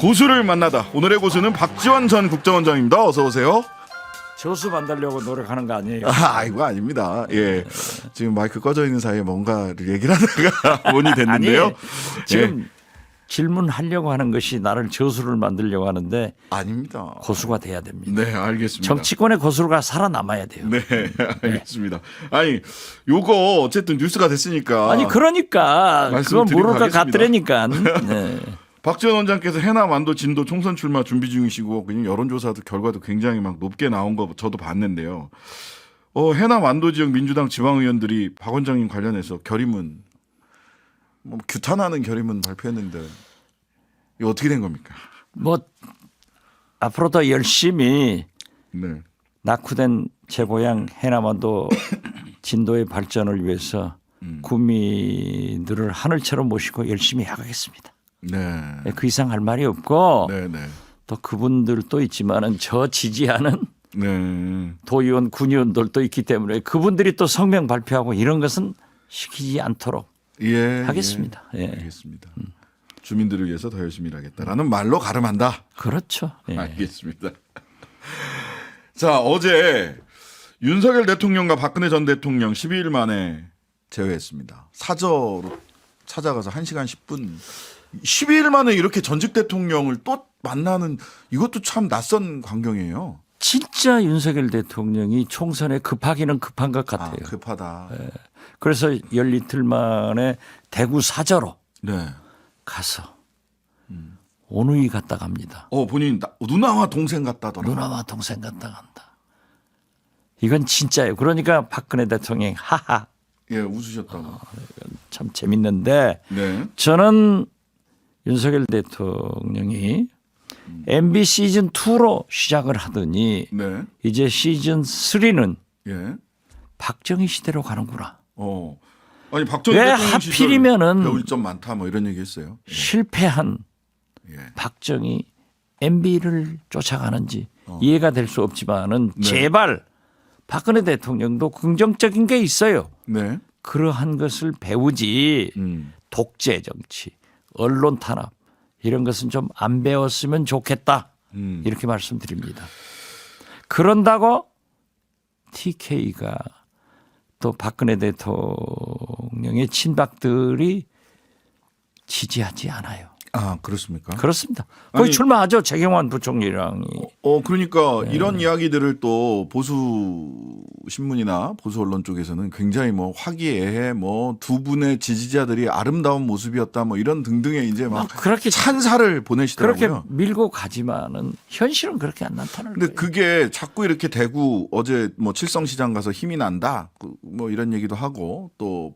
고수를 만나다. 오늘의 고수는 박지원 전 국정원장입니다. 어서 오세요. 저수 만들려고 노력하는 거 아니에요? 이거 아닙니다. 예, 지금 마이크 꺼져 있는 사이에 뭔가를 얘기를 하다가 본이 됐는데요. 아니, 지금 질문하려고 하는 것이 나를 저수를 만들려고 하는데 아닙니다. 고수가 돼야 됩니다. 네, 알겠습니다. 정치권의 고수가 살아남아야 돼요. 네, 알겠습니다. 아니, 요거 어쨌든 뉴스가 됐으니까. 아니 그러니까 말씀을 그건 드리고 모를 것 가겠습니다. 같더라니까. 네. 박지원 원장께서 해남 완도 진도 총선 출마 준비 중이시고 그냥 여론조사도 결과도 굉장히 막 높게 나온 거 저도 봤는데요. 해남 완도 지역 민주당 지방의원들이 박 원장님 관련해서 결의문 규탄하는 결의문 발표했는데 이거 어떻게 된 겁니까? 뭐 앞으로 더 열심히 네. 낙후된 제 고향 해남완도 진도의 발전을 위해서 국민들을 하늘처럼 모시고 열심히 하겠습니다. 네. 그 이상 할 말이 없고 네, 네. 또 그분들도 있지만은 저 지지하는 네. 도의원, 군의원들도 있기 때문에 그분들이 또 성명 발표하고 이런 것은 시키지 않도록 예. 하겠습니다. 예. 예. 알겠습니다. 주민들을 위해서 더 열심히 일하겠다라는 말로 가름한다. 그렇죠. 예. 알겠습니다. 자, 어제 윤석열 대통령과 박근혜 전 대통령 12일 만에 재회했습니다. 사저로 찾아가서 1시간 10분. 12일 만에 이렇게 전직 대통령을 또 만나는 이것도 참 낯선 광경이에요. 진짜 윤석열 대통령이 총선에 급하기는 급한 것 같아요. 급하다. 그래서 열 이틀 만에 대구 사저로 네. 가서 오누이 갔다 갑니다. 본인 누나와 동생 같다더라. 누나와 동생 갔다 간다. 이건 진짜예요. 그러니까 박근혜 대통령이 하하 예, 웃으셨다고. 참 재밌는데 네. 저는 윤석열 대통령이 MB 시즌 2로 시작을 하더니 네. 이제 시즌 3는 예. 박정희 시대로 가는구나. 아니 박정희 왜 대통령 시절 하필이면은 배울 점 많다 뭐 이런 얘기 했어요. 실패한 예. 박정희 MB를 쫓아가는지 이해가 될 수 없지만은 네. 제발 박근혜 대통령도 긍정적인 게 있어요. 네. 그러한 것을 배우지 독재 정치, 언론 탄압 이런 것은 좀 안 배웠으면 좋겠다. 이렇게 말씀드립니다. 그런다고 TK가 또 박근혜 대통령의 친박들이 지지하지 않아요. 그렇습니까? 그렇습니다. 거기 아니, 출마하죠. 최경환 부총리랑이. 그러니까 이런 이야기들을 또 보수 신문이나 보수 언론 쪽에서는 굉장히 뭐 화기애애 뭐 두 분의 지지자들이 아름다운 모습이었다 뭐 이런 등등의 이제 막 그렇게 찬사를 보내시더라고요. 그렇게 밀고 가지만은 현실은 그렇게 안 나타나는 근데 거예요. 그게 자꾸 이렇게 대구 어제 뭐 칠성시장 가서 힘이 난다 뭐 이런 얘기도 하고 또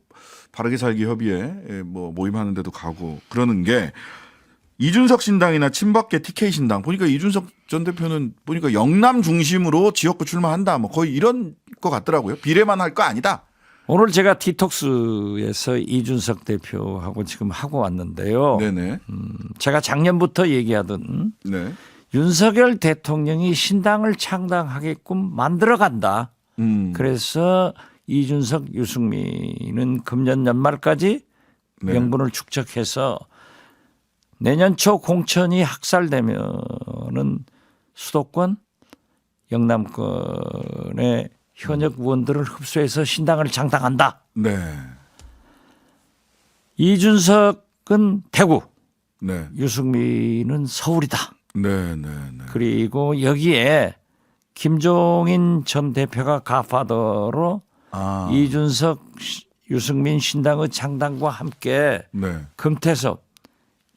바르게 살기 협의회 뭐 모임하는 데도 가고 그러는 게 이준석 신당이나 친박계 TK 신당 보니까 이준석 전 대표는 보니까 영남 중심으로 지역구 출마한다 뭐 거의 이런 것 같더라고요. 비례만 할 거 아니다. 오늘 제가 디톡스에서 이준석 대표하고 지금 하고 왔는데요. 네네. 제가 작년부터 얘기하던 네. 윤석열 대통령이 신당을 창당하게끔 만들어간다. 그래서 이준석, 유승민은 금년 연말까지 네. 명분을 축적해서 내년 초 공천이 학살되면은 수도권, 영남권의 현역 의원들을 흡수해서 신당을 창당한다. 네. 이준석은 대구, 네. 유승민은 서울이다. 네. 네. 네. 그리고 여기에 김종인 전 대표가 가파더로 이준석, 유승민 신당의 창당과 함께 네. 금태섭,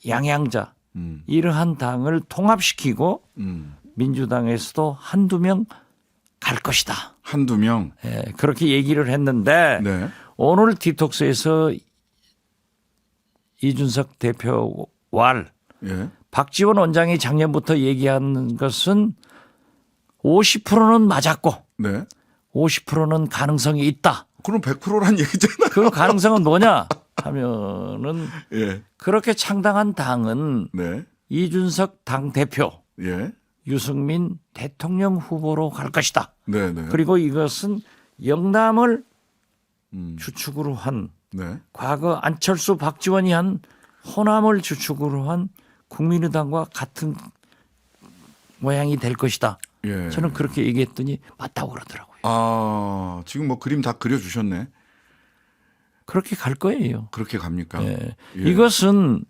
양양자 이러한 당을 통합시키고 민주당에서도 한두 명 갈 것이다. 한두 명. 예, 그렇게 얘기를 했는데 네. 오늘 디톡스에서 이준석 대표 왈 예. 박지원 원장이 작년부터 얘기한 것은 50%는 맞았고 네. 50%는 가능성이 있다. 그럼 100%란 얘기잖아요. 그 가능성은 뭐냐 하면은 예. 그렇게 창당한 당은 네. 이준석 당 대표, 예. 유승민 대통령 후보로 갈 것이다. 네. 네. 그리고 이것은 영남을 주축으로 한 네. 과거 안철수 박지원이 한 호남을 주축으로 한 국민의당과 같은 모양이 될 것이다. 예. 저는 그렇게 얘기했더니 맞다고 그러더라고요. 아, 지금 뭐 그림 다 그려주셨네. 그렇게 갈 거예요. 그렇게 갑니까? 예. 예. 이것은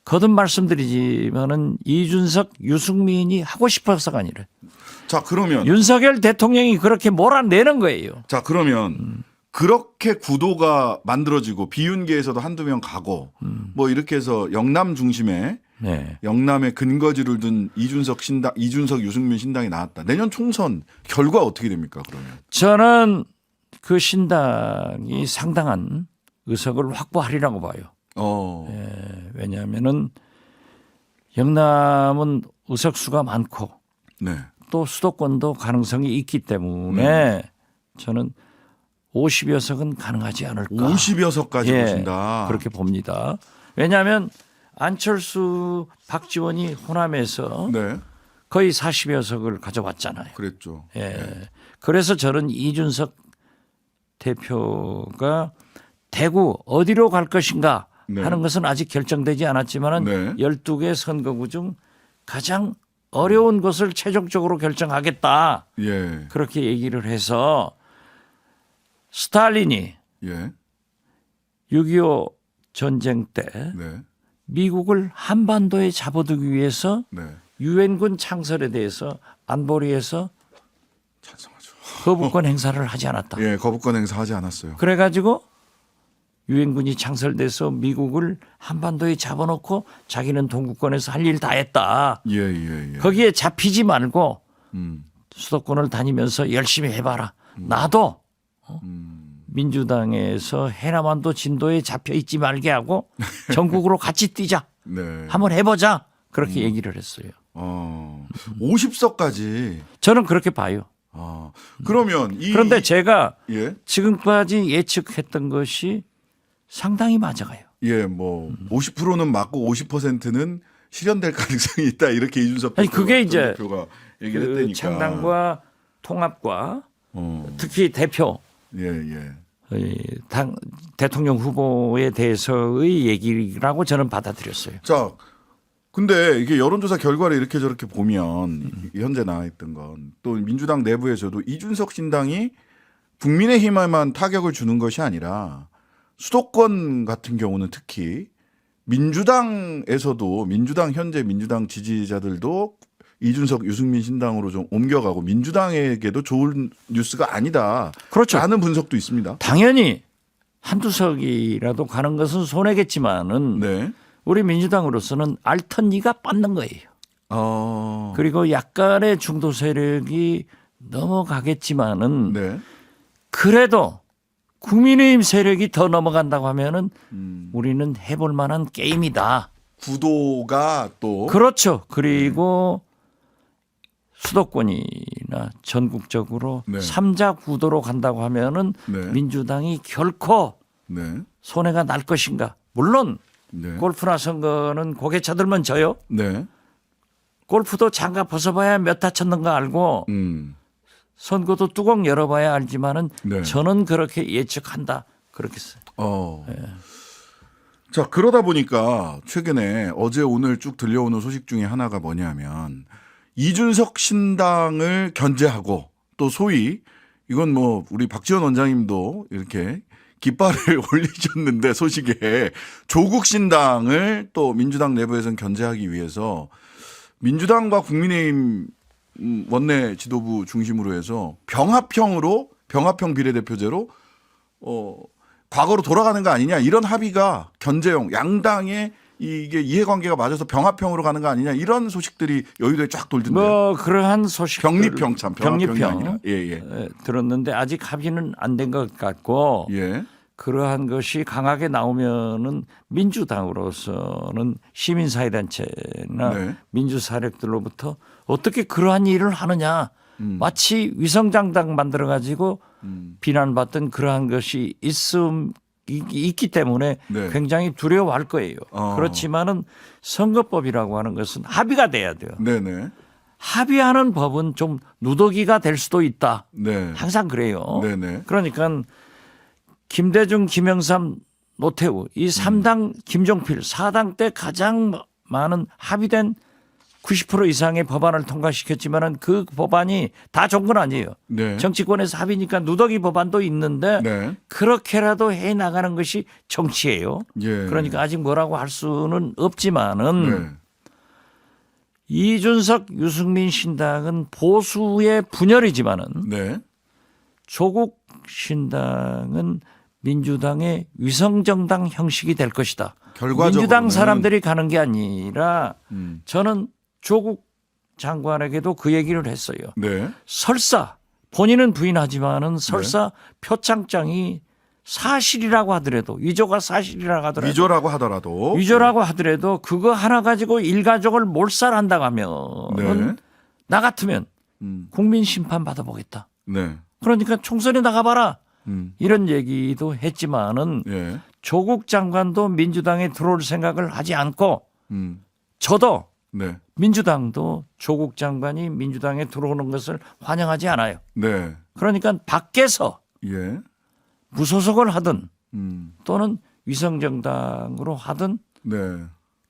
거듭 말씀드리지만은 이준석, 유승민이 하고 싶어서가 아니라 자, 그러면 윤석열 대통령이 그렇게 몰아내는 거예요. 자, 그러면 그렇게 구도가 만들어지고 비윤계에서도 한두 명 가고 뭐 이렇게 해서 영남 중심의 네. 영남의 근거지를 둔 이준석 신당, 이준석 유승민 신당이 나왔다. 내년 총선 결과 어떻게 됩니까? 그러면 저는 그 신당이 상당한 의석을 확보하리라고 봐요. 왜냐하면은 영남은 의석수가 많고 네. 또 수도권도 가능성이 있기 때문에 저는 50여 석은 가능하지 않을까. 50여 석까지 예, 보신다. 그렇게 봅니다. 왜냐하면 안철수, 박지원이 호남에서 네, 거의 40여 석을 가져왔잖아요. 그랬죠. 예. 그래서 저는 이준석 대표가 대구 어디로 갈 것인가 네. 하는 것은 아직 결정되지 않았지만 네. 12개 선거구 중 가장 어려운 것을 최종적으로 결정하겠다. 예, 그렇게 얘기를 해서 스탈린이 예, 6.25 전쟁 때 네, 미국을 한반도에 잡아두기 위해서 네. 유엔군 창설에 대해서 안보리에서 찬성하죠. 거부권 행사를 하지 않았다. 예, 거부권 행사하지 않았어요. 그래가지고 유엔군이 창설돼서 미국을 한반도에 잡아놓고 자기는 동구권에서 할 일 다 했다. 예, 예, 예. 거기에 잡히지 말고 음, 수도권을 다니면서 열심히 해봐라. 나도 민주당에서 해남한도 진도에 잡혀 있지 말게 하고 전국으로 같이 뛰자. 네. 한번 해보자. 그렇게 얘기를 했어요. 50석까지. 저는 그렇게 봐요. 그러면 그런데 제가 예, 지금까지 예측했던 것이 상당히 맞아가요. 예, 뭐 50%는 맞고 50%는 실현될 가능성이 있다 이렇게 이준석 아니, 그게 이제 대표가 얘기를 그 했다니까. 창당과 통합과 어, 특히 대표 예, 예. 당 대통령 후보에 대해서의 얘기라고 저는 받아들였어요. 자, 근데 이게 여론조사 결과를 이렇게 저렇게 보면 현재 나와 있던 건 또 민주당 내부에서도 이준석 신당이 국민의힘에만 타격을 주는 것이 아니라 수도권 같은 경우는 특히 민주당에서도 현재 민주당 지지자들도 이준석 유승민 신당으로 좀 옮겨가고 민주당에게도 좋은 뉴스가 아니다. 그렇죠. 라는 분석도 있습니다. 당연히 한두 석이라도 가는 것은 손해겠지만은 네. 우리 민주당으로서는 알턴니가 빠는 거예요. 그리고 약간의 중도 세력이 넘어가겠지만은 네. 그래도 국민의힘 세력이 더 넘어간다고 하면은 우리는 해볼 만한 게임이다. 구도가 또 그렇죠. 그리고 수도권이나 전국적으로 네. 3자 구도로 간다고 하면은 네. 민주당이 결코 네. 손해가 날 것인가. 물론 네. 골프나 선거는 고개 쳐들면 져요. 네. 골프도 장갑 벗어봐야 몇 타 쳤는가 알고 선거도 뚜껑 열어봐야 알지만은 네. 저는 그렇게 예측한다. 그렇게 써요. 자, 그러다 보니까 최근에 어제 오늘 쭉 들려오는 소식 중에 하나가 뭐냐면 이준석 신당을 견제하고 또 소위 이건 뭐 우리 박지원 원장님도 이렇게 깃발을 올리셨는데 소식에 조국 신당을 또 민주당 내부에서는 견제하기 위해서 민주당과 국민의힘 원내 지도부 중심으로 해서 병합형 비례대표제로 과거로 돌아가는 거 아니냐 이런 합의가 견제용 양당의 이게 이해관계가 맞아서 병합형으로 가는 거 아니냐 이런 소식들이 여의도에 쫙 돌던데요. 뭐 그러한 소식 병립형 참 병합형이 병립형 아니라 예. 들었는데 아직 합의는 안 된 것 같고 예. 그러한 것이 강하게 나오면은 민주당으로서는 시민사회단체나 네. 민주사력들로부터 어떻게 그러한 일을 하느냐 마치 위성장당 만들어 가지고 비난받던 그러한 것이 있기 때문에 네. 굉장히 두려워할 거예요. 그렇지만은 선거법이라고 하는 것은 합의가 돼야 돼요. 네네. 합의하는 법은 좀 누더기가 될 수도 있다. 네. 항상 그래요. 네네. 그러니까 김대중, 김영삼, 노태우 이 3당 김종필 4당 때 가장 많은 합의된 90% 이상의 법안을 통과시켰지만은 그 법안이 다 좋은 건 아니에요. 네. 정치권에서 합의니까 누더기 법안도 있는데 네. 그렇게라도 해 나가는 것이 정치예요. 예. 그러니까 아직 뭐라고 할 수는 없지만은 네. 이준석 유승민 신당은 보수의 분열이지만은 네. 조국 신당은 민주당의 위성정당 형식이 될 것이다. 결과적으로는 민주당 사람들이 가는 게 아니라 음. 저는 조국 장관에게도 그 얘기를 했어요. 네. 설사 본인은 부인하지만은 설사 표창장이 사실이라고 하더라도 위조가 사실이라고 하더라도 위조라고 하더라도 위조라고 하더라도 그거 하나 가지고 일가족을 몰살한다고 하면은 네. 나 같으면 음. 국민 심판 받아보겠다. 네. 그러니까 총선에 나가봐라. 음. 이런 얘기도 했지만은 예. 조국 장관도 민주당에 들어올 생각을 하지 않고 저도 네. 민주당도 조국 장관이 민주당에 들어오는 것을 환영하지 않아요. 네. 그러니까 밖에서 예. 무소속을 하든 음. 또는 위성정당으로 하든 네.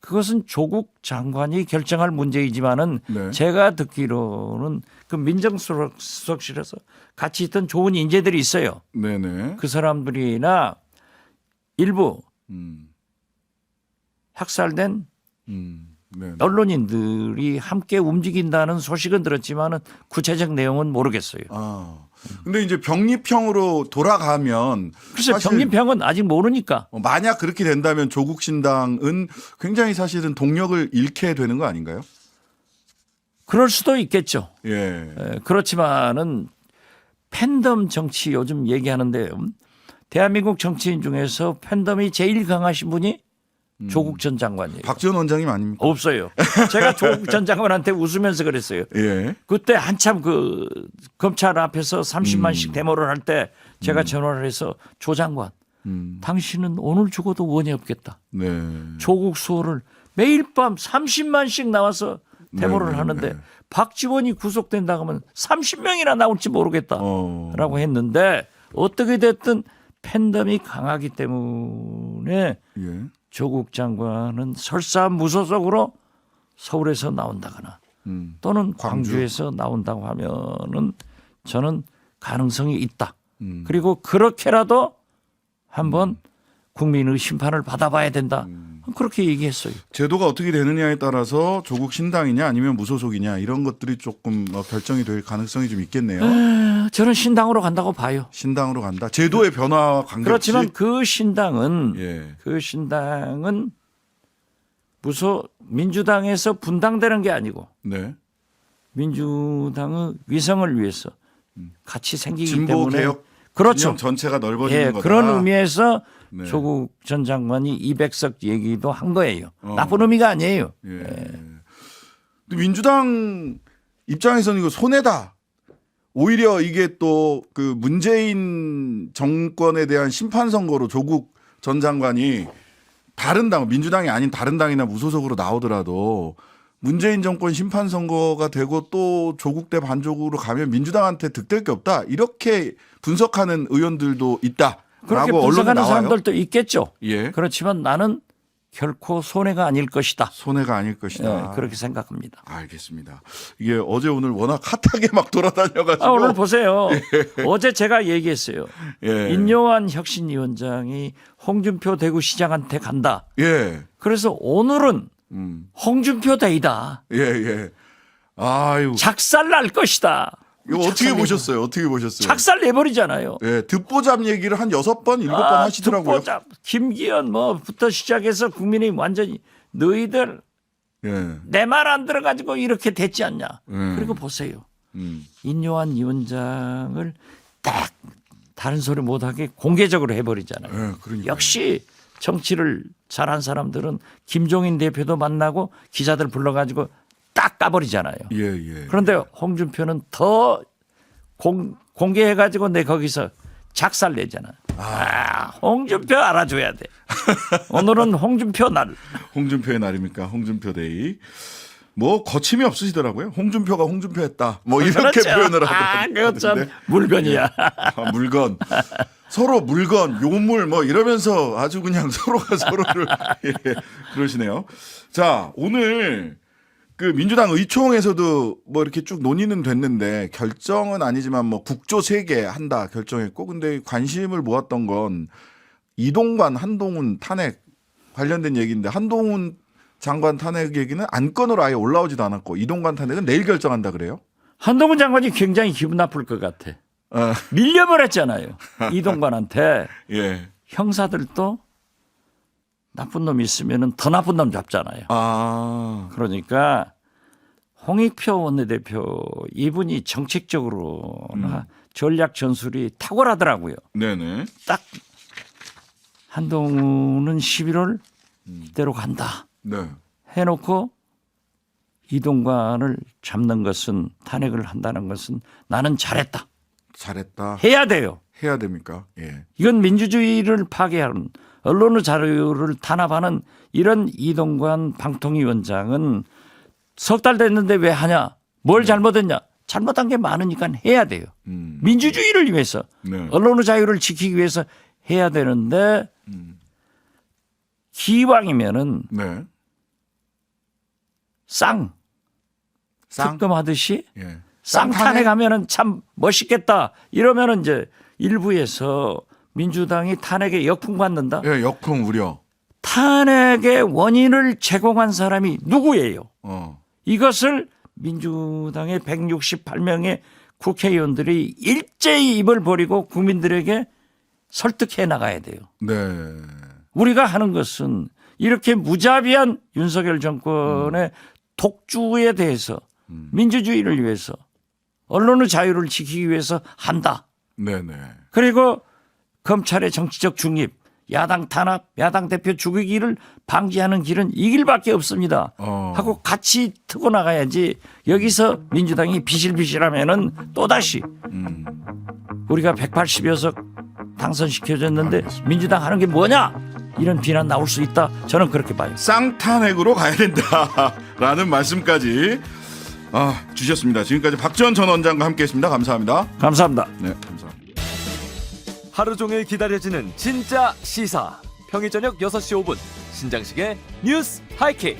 그것은 조국 장관이 결정할 문제이지만은 네. 제가 듣기로는 그 민정수석실에서 같이 있던 좋은 인재들이 있어요. 네네. 그 사람들이나 일부 음. 학살된 네. 언론인들이 함께 움직인다는 소식은 들었지만은 구체적 내용은 모르겠어요. 아. 근데 이제 병립형으로 돌아가면 글쎄 사실 병림평은 아직 모르니까 만약 그렇게 된다면 조국 신당은 굉장히 사실은 동력을 잃게 되는 거 아닌가요? 그럴 수도 있겠죠. 예. 그렇지만은 팬덤 정치 요즘 얘기하는데 대한민국 정치인 중에서 팬덤이 제일 강하신 분이 조국 전 장관이에요. 박지원 원장님 아닙니까? 없어요. 제가 조국 전 장관한테 웃으면서 그랬어요. 예. 그때 한참 그 검찰 앞에서 30만씩 데모를 할 때 제가 전화를 해서 조 장관, 당신은 오늘 죽어도 원이 없겠다. 네. 조국 수호를 매일 밤 30만씩 나와서 데모를 네, 하는데 네. 박지원이 구속된다고 하면 30명이나 나올지 모르겠다라고 했는데 어떻게 됐든 팬덤이 강하기 때문에 예. 조국 장관은 설사 무소속으로 서울에서 나온다거나 또는 광주에서 나온다고 하면은 저는 가능성이 있다. 그리고 그렇게라도 한번 국민의 심판을 받아봐야 된다. 그렇게 얘기했어요. 제도가 어떻게 되느냐에 따라서 조국 신당이냐 아니면 무소속이냐 이런 것들이 조금 결정이 될 가능성이 좀 있겠네요. 저는 신당으로 간다고 봐요. 신당으로 간다. 제도의 변화와 관계없이. 그렇지만 그 신당은 예. 그 신당은 민주당에서 분당되는 게 아니고 네. 민주당의 위성을 위해서 같이 생기기 진보 때문에 개혁 그렇죠. 진영 전체가 넓어지는 예, 거다. 그런 의미에서 네. 조국 전 장관이 200석 얘기도 한 거예요. 나쁜 의미가 아니에요. 예. 근데 민주당 입장에서는 이거 손해다. 오히려 이게 또 그 문재인 정권에 대한 심판 선거로 조국 전 장관이 다른 당, 민주당이 아닌 다른 당이나 무소속으로 나오더라도 문재인 정권 심판 선거가 되고 또 조국 대 반조국으로 가면 민주당한테 득될 게 없다. 이렇게 분석하는 의원들도 있다. 그렇게 라고 언론에 분석하는 나와요. 사람들도 있겠죠. 예. 그렇지만 나는 결코 손해가 아닐 것이다. 손해가 아닐 것이다. 예, 그렇게 생각합니다. 알겠습니다. 이게 어제 오늘 워낙 핫하게 막 돌아다녀가지고. 오늘 보세요. 어제 제가 얘기했어요. 예. 인요한 혁신위원장이 홍준표 대구시장한테 간다. 예. 그래서 오늘은 홍준표 대이다. 예, 예. 아유. 작살 날 것이다. 이거 어떻게 보셨어요? 어떻게 보셨어요? 작살 내버리잖아요. 예, 듣보잡 얘기를 한 6번, 7번 하시더라고요. 듣보잡, 김기현 뭐부터 시작해서 국민의힘 완전히 너희들 예. 내 말 안 들어가지고 이렇게 됐지 않냐. 음. 그리고 보세요. 인요한 위원장을 딱 다른 소리 못하게 공개적으로 해버리잖아요. 예, 그러니까. 역시 정치를 잘한 사람들은 김종인 대표도 만나고 기자들 불러가지고 딱 까버리잖아요. 예, 예. 그런데 홍준표는 더 공개해가지고 내 거기서 작살 내잖아. 홍준표 알아줘야 돼. 오늘은 홍준표 날. 홍준표의 날입니까? 홍준표 데이. 뭐 거침이 없으시더라고요. 홍준표가 홍준표했다. 뭐 이렇게 그렇죠. 표현을 하더라고요. 그거 참 물건이야. 물건. 서로 물건, 요물 뭐 이러면서 아주 그냥 서로가 서로를 예, 그러시네요. 자, 오늘 그 민주당 의총에서도 뭐 이렇게 쭉 논의는 됐는데 결정은 아니지만 뭐 국조 3개 한다 결정했고, 근데 관심을 모았던 건 이동관, 한동훈 탄핵 관련된 얘기인데, 한동훈 장관 탄핵 얘기는 안건으로 아예 올라오지도 않았고 이동관 탄핵은 내일 결정한다 그래요? 한동훈 장관이 굉장히 기분 나쁠 것 같아. 밀려버렸잖아요. 이동관한테. 예. 형사들도 나쁜 놈 있으면 더 나쁜 놈 잡잖아요. 아, 그러니까 홍익표 원내대표 이분이 정책적으로나 전략 전술이 탁월하더라고요. 네네. 딱 한동훈은 11월 이대로 간다 네. 해놓고 이동관을 잡는 것은, 탄핵을 한다는 것은 나는 잘했다. 잘했다. 해야 돼요. 해야 됩니까? 예. 이건 민주주의를 파괴하는, 언론의 자유를 탄압하는 이런 이동관 방통위원장은 석 달 됐는데 왜 하냐? 뭘 잘못했냐? 잘못한 게 많으니까 해야 돼요. 민주주의를 위해서, 네. 언론의 자유를 지키기 위해서 해야 되는데 기왕이면은 네. 쌍 특검하듯이 예. 쌍탄핵 하면은 참 멋있겠다. 이러면은 이제 일부에서 민주당이 탄핵에 역풍 받는다. 예, 역풍 우려. 탄핵의 원인을 제공한 사람이 누구예요? 이것을 민주당의 168명의 국회의원들이 일제히 입을 버리고 국민들에게 설득해 나가야 돼요. 네. 우리가 하는 것은 이렇게 무자비한 윤석열 정권의 독주에 대해서 민주주의를 위해서, 언론의 자유를 지키기 위해서 한다. 네네. 그리고 검찰의 정치적 중립, 야당 탄압, 야당 대표 죽이기를 방지하는 길은 이 길밖에 없습니다. 하고 같이 트고 나가야지. 여기서 민주당이 비실비실하면은 또다시 우리가 180여 석 당선시켜줬는데 민주당 하는 게 뭐냐? 이런 비난 나올 수 있다. 저는 그렇게 봐요. 쌍탄핵으로 가야 된다라는 말씀까지 주셨습니다. 지금까지 박지원 전 원장과 함께했습니다. 감사합니다. 감사합니다. 네, 감사합니다. 하루 종일 기다려지는 진짜 시사. 평일 저녁 6시 5분 신장식의 뉴스 하이킥.